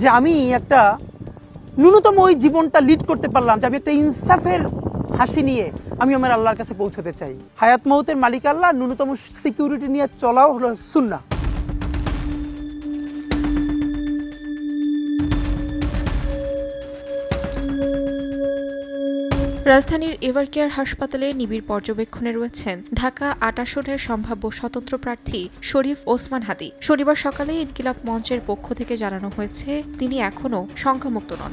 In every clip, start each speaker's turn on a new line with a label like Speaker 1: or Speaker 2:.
Speaker 1: যে আমি একটা ন্যূনতম ওই জীবনটা লিড করতে পারলাম, যে আমি একটা ইনসাফের হাসি নিয়ে আমি আমার আল্লাহর কাছে পৌঁছতে চাই। হায়াত মৌতের মালিক আল্লাহ, ন্যূনতম সিকিউরিটি নিয়ে চলাও হলো সুন্নাহ।
Speaker 2: রাজধানীর এভারকেয়ার হাসপাতালে নিবিড় পর্যবেক্ষণে রয়েছেন ঢাকা ৮ আসনের সম্ভাব্য স্বতন্ত্র প্রার্থী শরীফ ওসমান হাদী। শনিবার সকালে ইনকিলাব মঞ্চের পক্ষ থেকে জানানো হয়েছে তিনি এখনও সংখ্যামুক্ত নন।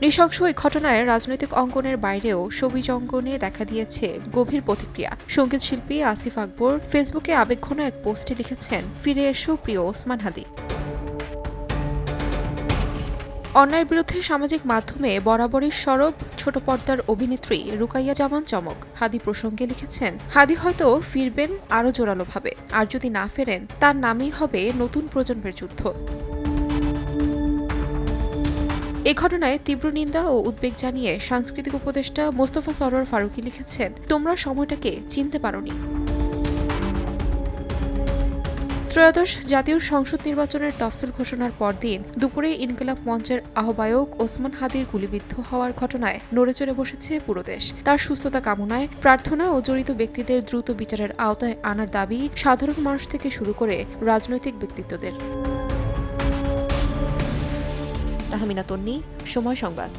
Speaker 2: নৃশংস এই ঘটনায় রাজনৈতিক অঙ্গনের বাইরেও শোবিজ অঙ্গনে দেখা দিয়েছে গভীর প্রতিক্রিয়া। সঙ্গীত শিল্পী আসিফ আকবর ফেসবুকে আবেগঘন এক পোস্টে লিখেছেন, ফিরে এসো প্রিয় ওসমান হাদী। অন্যায়ের বিরুদ্ধে সামাজিক মাধ্যমে বরাবরই সরব ছোট পর্দার অভিনেত্রী রুকাইয়া জামান চমক হাদী প্রসঙ্গে লিখেছেন, হাদী হয়তো ফিরবেন আরও জোরালোভাবে, আর যদি না ফেরেন তার নামই হবে নতুন প্রজন্মের যুদ্ধ। এ ঘটনায় তীব্র নিন্দা ও উদ্বেগ জানিয়ে সাংস্কৃতিক উপদেষ্টা মোস্তফা সরোয়ার ফারুকী লিখেছেন, তোমরা সময়টাকে চিনতে পারোনি। ত্রয়োদশ জাতীয় সংসদ নির্বাচনের তফসিল ঘোষণার পরদিন দুপুরে ইনকিলাব মঞ্চের আহ্বায়ক ওসমান হাদীর গুলিবিদ্ধ হওয়ার ঘটনায় নড়েচড়ে বসেছে পুরো দেশ। তার সুস্থতা কামনায় প্রার্থনা ও জড়িত ব্যক্তিদের দ্রুত বিচারের আওতায় আনার দাবি সাধারণ মানুষ থেকে শুরু করে রাজনৈতিক ব্যক্তিত্বদের। তাহমিনা তন্নি, সময় সংবাদ।